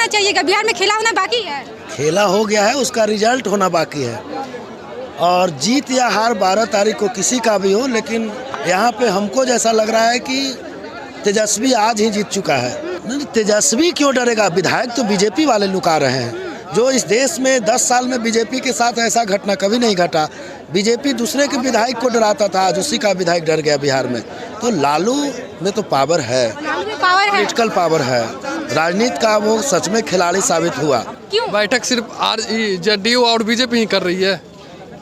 चाहिएगा? बिहार में खेला होना बाकी है। खेला हो गया है, उसका रिजल्ट होना बाकी है। और जीत या हार 12 तारीख को किसी का भी हो, लेकिन यहाँ पे हमको जैसा लग रहा है कि तेजस्वी आज ही जीत चुका है। नहीं, तेजस्वी क्यों डरेगा? विधायक तो बीजेपी वाले लुका रहे हैं। जो इस देश में 10 साल में बीजेपी के साथ ऐसा घटना कभी नहीं घटा। बीजेपी दूसरे के विधायक को डराता था, आज उसी का विधायक डर गया बिहार में। तो लालू में तो पावर है, पॉलिटिकल पावर है, राजनीति का वो सच में खिलाड़ी साबित हुआ। क्यों? बैठक सिर्फ जेडीयू और बीजेपी ही कर रही है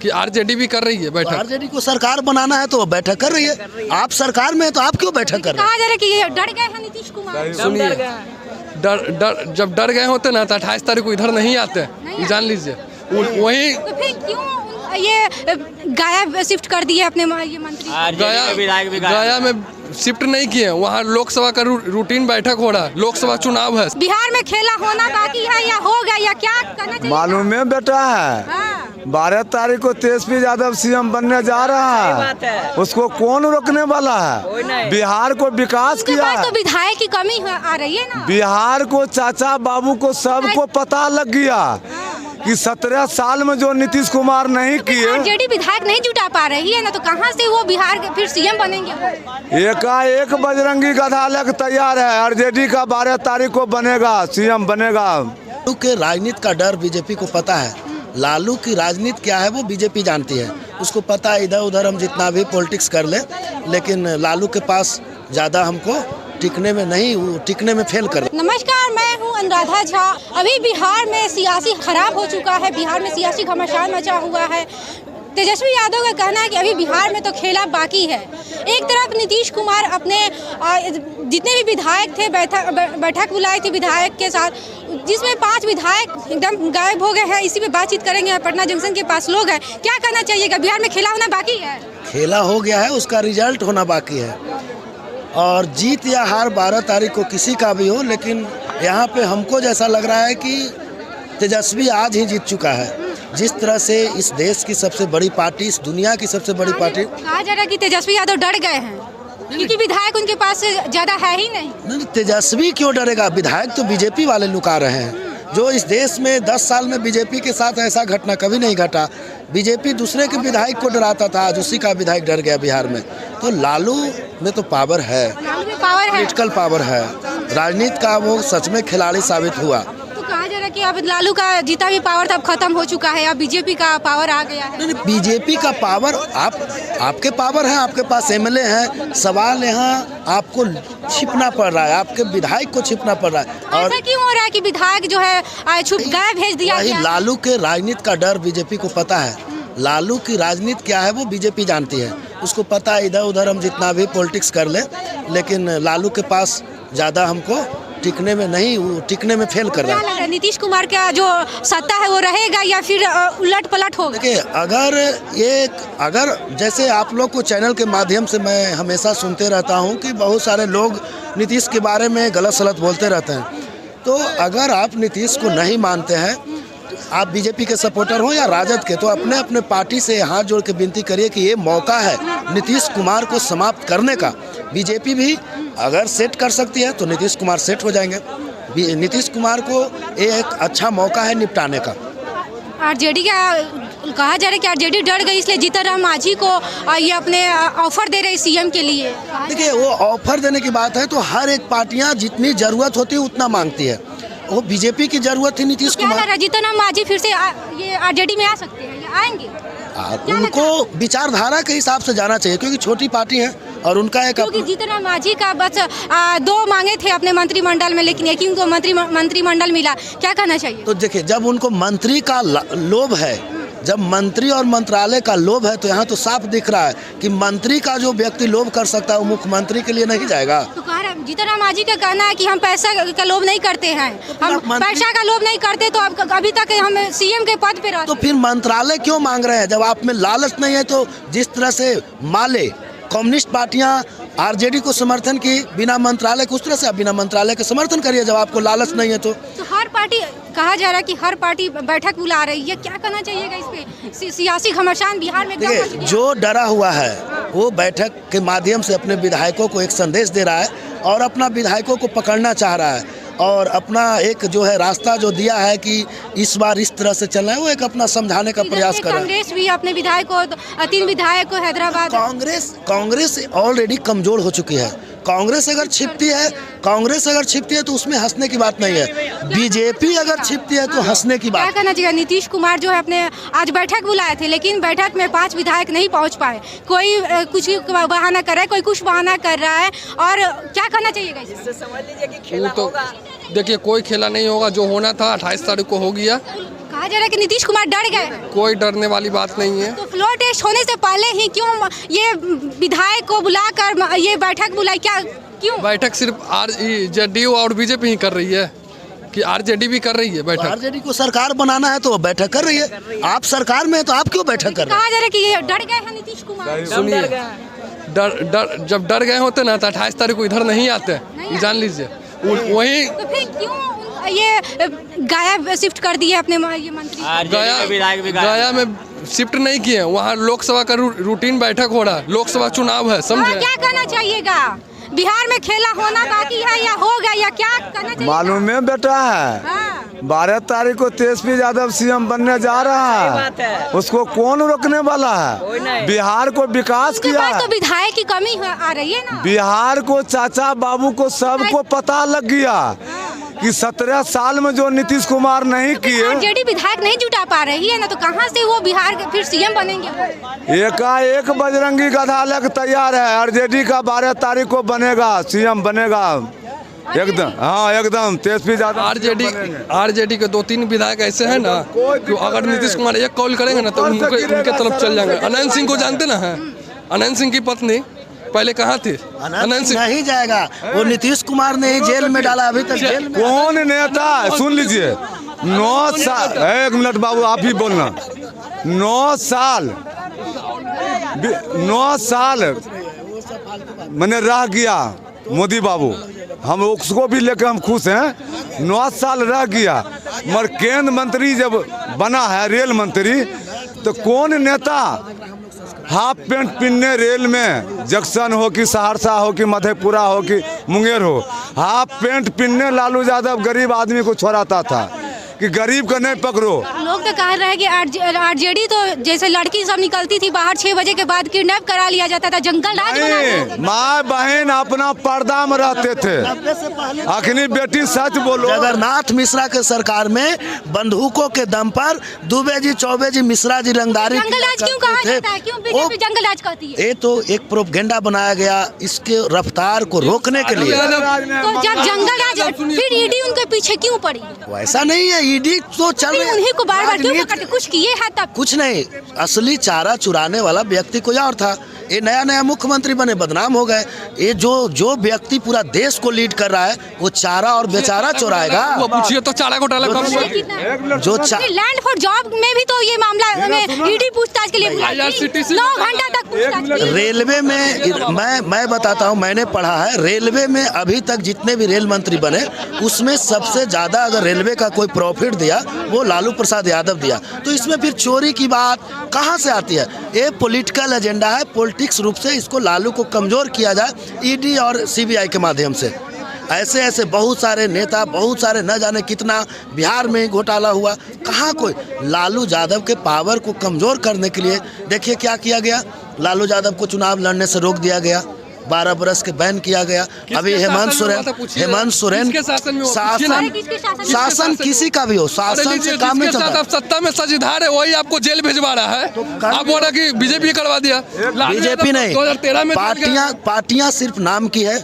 कि आरजेडी भी कर रही है बैठक? आरजेडी को सरकार बनाना है तो वो बैठक कर रही है। आप सरकार में है तो आप क्यों बैठक कर रहे हैं? कहा जा रहा है कि ये डर गए हैं नीतीश कुमार। सुनिए, जब डर गए होते ना तो 28 तारीख को इधर नहीं आते, ये जान लीजिए। वही तो फिर क्यों ये गया शिफ्ट कर दिए अपने ये मंत्री? गया में शिफ्ट नहीं किए, वहाँ लोकसभा का रूटीन बैठक हो रहा है, लोकसभा चुनाव है। बिहार में खेला होना बाकी है या हो गया या क्या करना चाहिए? मालूम है बेटा है 12 तारीख को तेजस्वी यादव सीएम बनने जा रहा है, उसको कौन रोकने वाला है? बिहार को विकास किया है। तो विधायक की कमी आ रही है ना। बिहार को चाचा बाबू को सबको पता लग गया कि 17 साल में जो नीतीश कुमार नहीं किए। आरजेडी विधायक नहीं जुटा पा रही है ना, तो कहां से वो बिहार के फिर सीएम बनेंगे? एकाएक बजरंगी गधा लग तैयार है। आरजेडी का 12 तारीख को बनेगा, सीएम बनेगा। लालू के राजनीति का डर बीजेपी को पता है। लालू की राजनीति क्या है वो बीजेपी जानती है। उसको पता है इधर उधर हम जितना भी पॉलिटिक्स कर ले, लेकिन लालू के पास ज़्यादा हमको टिकने में नहीं, वो टिकने में फेल कर। नमस्कार, मैं हूं अनुराधा झा। अभी बिहार में सियासी खराब हो चुका है, बिहार में सियासी घमासान मचा हुआ है। तेजस्वी यादव का कहना है कि अभी बिहार में तो खेला बाकी है। एक तरफ नीतीश कुमार अपने जितने भी विधायक थे बैठक बुलाई थी विधायक के साथ, जिसमें 5 विधायक एकदम गायब हो गए हैं। इसी पे बातचीत करेंगे। पटना जंक्शन के पास लोग हैं, क्या कहना चाहिएगा? बिहार में खेला होना बाकी है। खेला हो गया है, उसका रिजल्ट होना बाकी है। और जीत या हार 12 तारीख को किसी का भी हो, लेकिन यहाँ पे हमको जैसा लग रहा है कि तेजस्वी आज ही जीत चुका है। जिस तरह से इस देश की सबसे बड़ी पार्टी, इस दुनिया की सबसे बड़ी पार्टी, कहा जा रहा है कि तेजस्वी यादव डर गए हैं क्योंकि विधायक उनके पास से ज्यादा है ही नहीं। तेजस्वी क्यों डरेगा? विधायक तो बीजेपी वाले लुका रहे हैं। जो इस देश में 10 साल में बीजेपी के साथ ऐसा घटना कभी नहीं घटा। बीजेपी दूसरे के विधायक को डराता था, आज उसी का विधायक डर गया बिहार में। तो लालू में तो पावर है, पॉलिटिकल पावर है, राजनीति का वो सच में खिलाड़ी साबित हुआ। तो कहा जा रहा है कि अब लालू का जितना भी पावर था अब खत्म हो चुका है, अब बीजेपी का पावर आ गया है। नहीं, बीजेपी का पावर आपके पावर है, आपके पास एमएलए हैं। सवाल यहाँ आपको छिपना पड़ रहा है, आपके विधायक को छिपना पड़ रहा है। और ऐसा क्यों हो रहा है कि विधायक जो है छुप गए, भेज दिया गया? लालू के राजनीति का डर बीजेपी को पता है। लालू की राजनीति क्या है वो बीजेपी जानती है। उसको पता है इधर उधर हम जितना भी पॉलिटिक्स कर ले, लेकिन लालू के पास ज़्यादा हमको टिकने में नहीं, वो टिकने में फेल कर रहा है। नीतीश कुमार का जो सत्ता है वो रहेगा या फिर उलट पलट होगा? देखिए, अगर जैसे आप लोग को चैनल के माध्यम से मैं हमेशा सुनते रहता हूं कि बहुत सारे लोग नीतीश के बारे में गलत सलत बोलते रहते हैं। तो अगर आप नीतीश को नहीं मानते हैं, आप बीजेपी के सपोर्टर हो या राजद के, तो अपने अपने पार्टी से हाथ जोड़ के विनती करिए कि ये मौका है नीतीश कुमार को समाप्त करने का। बीजेपी भी अगर सेट कर सकती है तो नीतीश कुमार सेट हो जाएंगे। नीतीश कुमार को ये एक अच्छा मौका है निपटाने का। आरजेडी का कहा जा रहा है कि आरजेडी डर गई, इसलिए जीतनराम मांझी को ये अपने ऑफर दे रहे सीएम के लिए। देखिए, वो ऑफर देने की बात है तो हर एक पार्टियां जितनी जरूरत होती है उतना मांगती है। वो बीजेपी की जरूरत थी नीतीश कुमार। जीतनराम मांझी फिर से ये आरजेडी में आ सकते हैं या आएंगे? उनको विचारधारा के हिसाब से जाना चाहिए, क्योंकि छोटी पार्टी है और उनका एक क्योंकि जीतनराम मांझी का बस 2 मांगे थे अपने मंत्रिमंडल में, लेकिन एक ही उनको मंत्रिमंडल मिला। क्या कहना चाहिए? तो देखिए, जब उनको मंत्री का लोभ है, जब मंत्री और मंत्रालय का लोभ है, तो यहाँ तो साफ दिख रहा है कि मंत्री का जो व्यक्ति लोभ कर सकता है वो मुख्यमंत्री के लिए नहीं जाएगा। तो जीतनराम मांझी का कहना है कि हम पैसा का लोभ नहीं करते हैं, हम पैसा का लोभ नहीं करते, तो अभी तक हम सीएम के पद पे रहते। तो फिर मंत्रालय क्यों मांग रहे हैं? जब आप में लालच नहीं है तो जिस तरह से माले कम्युनिस्ट पार्टियां आरजेडी को समर्थन की बिना मंत्रालय के, उस तरह से आप बिना मंत्रालय के समर्थन करिए जब आपको लालच नहीं है। तो हर पार्टी, कहा जा रहा है कि हर पार्टी बैठक बुला रही है, क्या करना चाहिएगा इस पे? सियासी घमासान बिहार में जो डरा हुआ है वो बैठक के माध्यम से अपने विधायकों को एक संदेश दे रहा है और अपना विधायकों को पकड़ना चाह रहा है। और अपना एक जो है रास्ता जो दिया है कि इस बार इस तरह से चलना है, वो एक अपना समझाने का प्रयास कर रहा है। कांग्रेस भी अपने विधायक को 3 विधायक को हैदराबाद कांग्रेस ऑलरेडी कमजोर हो चुकी है। कांग्रेस अगर छिपती है तो उसमें हंसने की बात नहीं है। बीजेपी अगर छिपती है तो हंसने की क्या बात। करना चाहिए? नीतीश कुमार जो है अपने आज बैठक बुलाए थे, लेकिन बैठक में 5 विधायक नहीं पहुंच पाए। कोई कुछ बहाना कर रहा है, कोई कुछ बहाना कर रहा है, और क्या करना चाहिए? इससे समझ लीजिए कि खेला होगा। देखिए कोई खेला नहीं होगा, जो होना था 28 तारीख को हो गया। कहा जा रहा है कि नीतीश कुमार डर गए हैं। कोई डरने वाली बात नहीं है। तो फ्लोर टेस्ट होने से पहले ही क्यों ये विधायक को बुलाकर ये बैठक बुलाई? क्या क्यों? बैठक सिर्फ जेडीयू और बीजेपी ही कर रही है कि आरजेडी भी कर रही है बैठक? आरजेडी को सरकार बनाना है तो वो बैठक कर रही है। आप सरकार में है तो आप क्यों बैठक कर रहे हैं? कहा जा रहा है कि ये डर गए हैं नीतीश कुमार। सुनिए, जब डर गए होते ना तो 28 तारीख को इधर नहीं आते, ये जान लीजिए। वही तो फिर क्यों ये गया शिफ्ट कर दिए अपने ये मंत्री? गया में शिफ्ट नहीं किए, वहाँ लोकसभा का रूटीन बैठक हो रहा है, लोकसभा चुनाव है, समझे? क्या करना चाहिएगा? बिहार में खेला होना बाकी है या हो गया, या क्या करना चाहिए? मालूम है बेटा है 12 तारीख को तेजस्वी यादव सीएम बनने जा रहा है। उसको कौन रोकने वाला है? बिहार को विकास किया है। तो विधायक की कमी आ रही है ना। बिहार को चाचा बाबू को सबको पता लग गया कि 17 साल में जो नीतीश कुमार नहीं किए। आरजेडी विधायक नहीं जुटा पा रही है ना, तो कहां से वो बिहार के फिर सीएम बनेंगे? एकाएक बजरंगी गधा लग तैयार है। आरजेडी का 12 तारीख को बनेगा, सीएम बनेगा एकदम। हाँ एकदम तेजस्वी यादव। आरजेडी के 2-3 विधायक ऐसे हैं ना कि अगर नीतीश कुमार एक कॉल करेंगे ना तो उनके तरफ चल जाएंगे। अनंत सिंह को जानते ना है? अनंत सिंह की पत्नी पहले कहाँ थी? अनंत सिंह नहीं जाएगा, वो नीतीश कुमार ने ही जेल में डाला, अभी तक जेल में। कौन नेता? सुन लीजिए, 9 साल, 1 मिनट बाबू आप ही बोलना। 9 साल मैंने रह गया मोदी बाबू, हम उसको भी लेकर हम खुश हैं। 9 साल रह गया, मगर केंद्र मंत्री जब बना है रेल मंत्री, तो कौन नेता हाफ पेंट पहनने रेल में, जंक्शन हो कि सहरसा हो कि मधेपुरा हो कि मुंगेर हो, हाफ पेंट पहनने लालू यादव गरीब आदमी को छोड़ाता था कि गरीब को नहीं पकड़ो। लोग तो कह रहे हैं कि आरजेडी तो जैसे लड़की सब निकलती थी बाहर 6 बजे के बाद किडनैप करा लिया जाता था, जंगल राज बना दिया जाता था। माँ बहन अपना पर्दा में रहते थे। अखनी बेटी सच बोलो। जगन्नाथ मिश्रा के सरकार में बंदूकों के दम पर दुबे जी, चौबे जी, मिश्रा जी रंगदारी जंगल राज क्यों कहा जाता है? क्यों बीजेपी जंगल राज कहती है? ये तो एक प्रोपगेंडा बनाया गया इसके रफ्तार को रोकने के लिए। तो जब जंगल राज, फिर ईडी उनके पीछे क्यों पड़ी? वैसा नहीं है, ईडी तो चल रही है। उन्हीं को बार-बार क्यों पकड़ते? कुछ किए हैं तब? कुछ नहीं, असली चारा चुराने वाला व्यक्ति कोई और था। ये नया मुख्यमंत्री बने, बदनाम हो गए। ये जो व्यक्ति पूरा देश को लीड कर रहा है वो चारा और बेचारा चुराएगा। वो पूछिए तो चारा घोटाला कब हुआ? लैंड फॉर जॉब में भी तो ये मामला ईडी पूछताछ के लिए 9 घंटा तक पूछताछ। रेलवे में मैं बताता हूँ, मैंने पढ़ा है रेलवे में अभी तक जितने भी रेल मंत्री बने उसमें सबसे ज्यादा अगर रेलवे का कोई प्रॉफिट दिया वो लालू प्रसाद यादव दिया। तो इसमें फिर चोरी की बात कहाँ से आती है? ये पॉलिटिकल एजेंडा है, पॉलिटिक्स रूप से इसको लालू को कमजोर किया जाए ईडी और सीबीआई के माध्यम से। ऐसे बहुत सारे नेता, बहुत सारे न जाने कितना बिहार में घोटाला हुआ, कहाँ कोई लालू यादव के पावर को कमज़ोर करने के लिए देखिए क्या किया गया। लालू यादव को चुनाव लड़ने से रोक दिया गया, 12 बरस के बैन किया गया। अभी हेमंत सोरेन शासन किसी का भी हो, शासन से काम नहीं चलता। सत्ता में साझेदार है वही आपको जेल भिजवा रहा है। आप बोल रहे कि बीजेपी करवा दिया। बीजेपी नहीं, 2013 में पार्टियां सिर्फ नाम की है।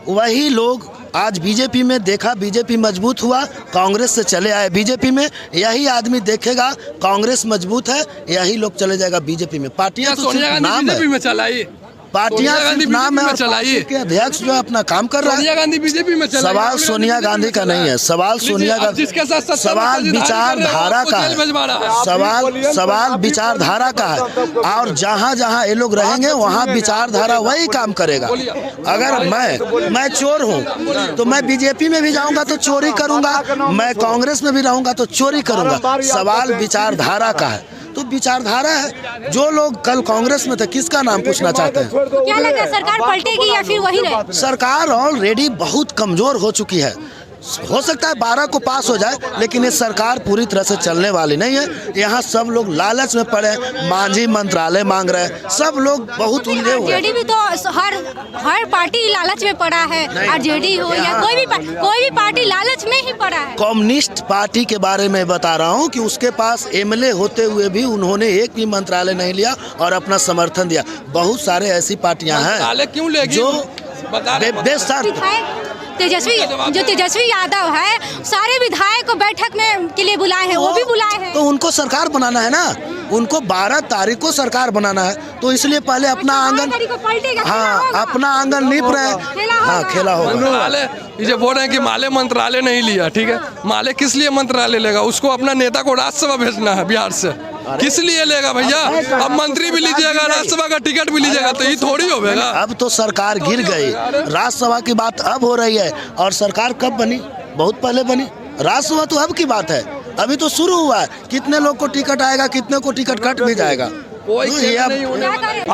वही लोग आज बीजेपी में देखा, बीजेपी मजबूत हुआ, कांग्रेस से चले आए बीजेपी में। यही आदमी देखेगा कांग्रेस मजबूत है, यही लोग चले जाएगा बीजेपी में। पार्टियां तो सिर्फ नाम है, पार्टियां सिर्फ नाम है, और पार्टी के अध्यक्ष जो अपना काम कर रहा है। सोनिया गांधी बीजेपी में चला। सवाल सोनिया गांधी का नहीं है, सवाल सोनिया गांधी, सवाल विचारधारा का है, सवाल विचारधारा का है। और जहाँ जहाँ ये लोग रहेंगे वहाँ विचारधारा वही काम करेगा। अगर मैं चोर हूँ तो मैं बीजेपी में भी जाऊँगा तो चोरी करूँगा, मैं कांग्रेस में भी रहूँगा तो चोरी करूँगा। सवाल विचारधारा का है, तो विचारधारा है। जो लोग कल कांग्रेस में थे किसका नाम पूछना चाहते हैं? क्या लगता है सरकार पलटेगी या फिर वही रहेगी? सरकार ऑलरेडी बहुत कमजोर हो चुकी है। हो सकता है 12 को पास हो जाए, लेकिन ये सरकार पूरी तरह से चलने वाली नहीं है। यहाँ सब लोग लालच में पड़े हैं, मांझी मंत्रालय मांग रहे हैं, सब लोग बहुत उलझे हुए हैं। आरजेडी भी तो हर पार्टी लालच में पड़ा है, आरजेडी हो या कोई भी पार्टी लालच में ही पड़ा है। कम्युनिस्ट पार्टी के बारे में बता रहा हूँ कि उसके पास एमएलए होते हुए भी उन्होंने एक भी मंत्रालय नहीं लिया और अपना समर्थन दिया। बहुत सारे ऐसी पार्टियां हैं क्यों लेगी जो तेजस्वी यादव है, सारे विधायक को बैठक में के लिए बुलाए हैं, वो भी बुलाए हैं। तो उनको सरकार बनाना है ना, उनको 12 तारीख को सरकार बनाना है, तो इसलिए पहले अपना आंगन, अपना आंगन लीप रहे। हाँ, खेला होगा। ये जो बोल रहे हैं कि माले मंत्रालय नहीं लिया, ठीक है, माले किस लिए मंत्रालय लेगा? उसको अपना नेता को राज्यसभा भेजना है बिहार से, किस लिए लेगा भैया? अब मंत्री भी लीजिएगा, राज्यसभा का टिकट भी लीजिएगा, तो ये थोड़ी होगा। अब तो सरकार गिर गई, राज्यसभा की बात अब हो रही है, और सरकार कब बनी? बहुत पहले बनी। राज्यसभा तो अब की बात है, अभी तो शुरू हुआ है। कितने लोग को टिकट आएगा, कितने को टिकट कट भी जाएगा।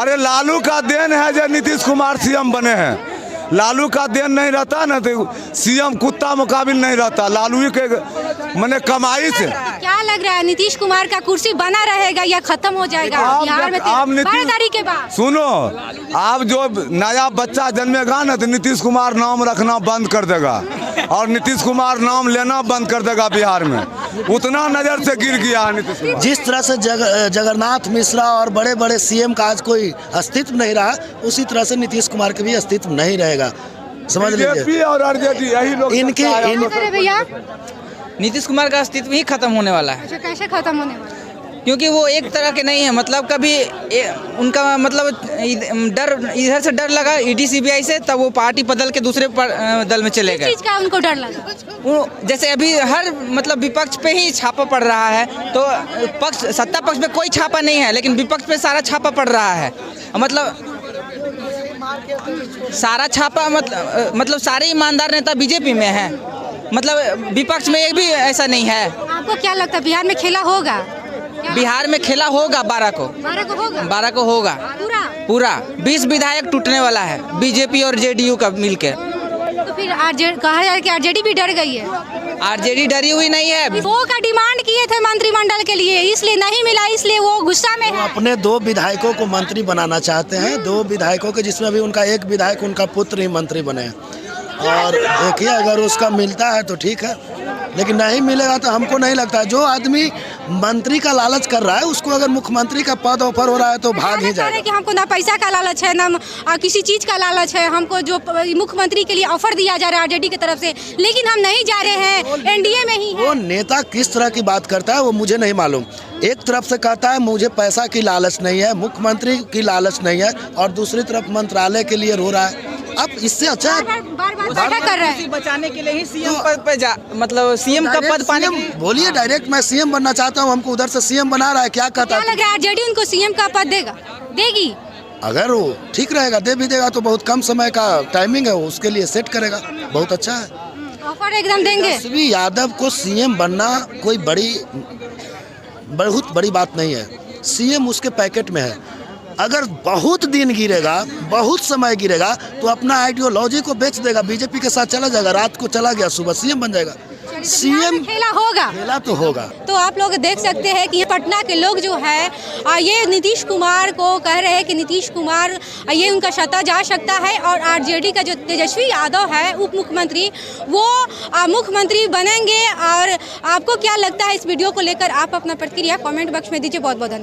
अरे लालू का देन है जो नीतीश कुमार सीएम बने हैं। लालू का देन नहीं रहता ना तो सीएम कुत्ता मुकाबिल नहीं रहता। लालू के मैंने कमाई से। क्या लग रहा है, नीतीश कुमार का कुर्सी बना रहेगा या खत्म हो जाएगा बिहार में? 12 तारीख के बाद सुनो, आप जो नया बच्चा जन्मेगा ना तो नीतीश कुमार नाम रखना बंद कर देगा और नीतीश कुमार नाम लेना बंद कर देगा बिहार में। उतना नजर से गिर गया है नीतीश कुमार। जिस तरह से जगन्नाथ मिश्रा और बड़े बड़े सीएम का आज कोई अस्तित्व नहीं रहा, उसी तरह से नीतीश कुमार के भी अस्तित्व नहीं रहेगा। समझ लीजिए। और आरजेडी यही लोग भैया, नीतीश कुमार का अस्तित्व ही खत्म होने वाला है। अच्छा, कैसे खत्म होने वाला है? क्योंकि वो एक तरह के नहीं है, मतलब कभी उनका मतलब डर, इधर से डर लगा ईडी सीबीआई से, तब वो पार्टी बदल के दूसरे दल में चले गए। किस चीज का उनको डर लगा? वो जैसे अभी हर मतलब विपक्ष पे ही छापा पड़ रहा है, तो पक्ष सत्ता पक्ष पे कोई छापा नहीं है, लेकिन विपक्ष पे सारा छापा पड़ रहा है। मतलब सारा छापा मतलब सारे ईमानदार नेता बीजेपी में हैं, मतलब विपक्ष में एक भी ऐसा नहीं है। आपको क्या लगता है बिहार में खेला होगा? बिहार में खेला होगा 12 को होगा, 12 को होगा पूरा 20 विधायक टूटने वाला है बीजेपी और जेडीयू का मिलके। तो फिर कहा जाए कि आरजेडी भी डर गई है। आरजेडी डरी हुई नहीं है। वो का डिमांड किए थे मंत्रिमंडल के लिए, इसलिए नहीं मिला, इसलिए वो गुस्सा में है। अपने 2 विधायकों को मंत्री बनाना चाहते हैं, 2 विधायकों के, जिसमें अभी उनका एक विधायक उनका पुत्र ही मंत्री बने। और देखिए, अगर उसका मिलता है तो ठीक है, लेकिन नहीं मिलेगा तो हमको नहीं लगता। जो आदमी मंत्री का लालच कर रहा है, उसको अगर मुख्यमंत्री का पद ऑफर हो रहा है तो भाग ही जाएगा। कि हमको ना पैसा का लालच है, ना किसी चीज का लालच है। हमको जो मुख्यमंत्री के लिए ऑफर दिया जा रहा है आरजेडी की तरफ से, लेकिन हम नहीं जा रहे हैं, एनडीए में ही है। वो नेता किस तरह की बात करता है वो मुझे नहीं मालूम। एक तरफ से कहता है मुझे पैसा की लालच नहीं है, मुख्यमंत्री की लालच नहीं है, और दूसरी तरफ मंत्रालय के लिए रो रहा है। अब इससे अच्छा बार कर रहे हैं, बचाने के लिए ही सीएम पद पे मतलब सीएम का पद पाने। बोलिए डायरेक्ट, मैं सीएम बनना चाहता हूँ, हमको उधर से सीएम बना रहा है, क्या कहता है? क्या लग रहा है आरजेडी उनको सीएम का पद देगी? अगर वो ठीक रहेगा, दे भी देगा तो बहुत कम समय का टाइमिंग है, उसके लिए सेट करेगा, बहुत अच्छा है। ऑफर एकदम देंगे। तेजस्वी यादव को सीएम बनना कोई बहुत बड़ी बात नहीं है। सीएम उसके पैकेट में है। अगर बहुत दिन गिरेगा, बहुत समय गिरेगा, तो अपना आइडियोलॉजी को बेच देगा, बीजेपी के साथ चला जाएगा, रात को चला गया, सुबह सीएम बन जाएगा। सीएम खेला होगा, खेला तो होगा। तो आप लोग देख सकते हैं कि पटना के लोग जो है ये नीतीश कुमार को कह रहे हैं कि नीतीश कुमार ये उनका सत्ता जा सकता है, और आरजेडी का जो तेजस्वी यादव है उप मुख्यमंत्री, वो मुख्यमंत्री बनेंगे। और आपको क्या लगता है इस वीडियो को लेकर? आप अपना प्रतिक्रिया कमेंट बॉक्स में दीजिए। बहुत बहुत धन्यवाद।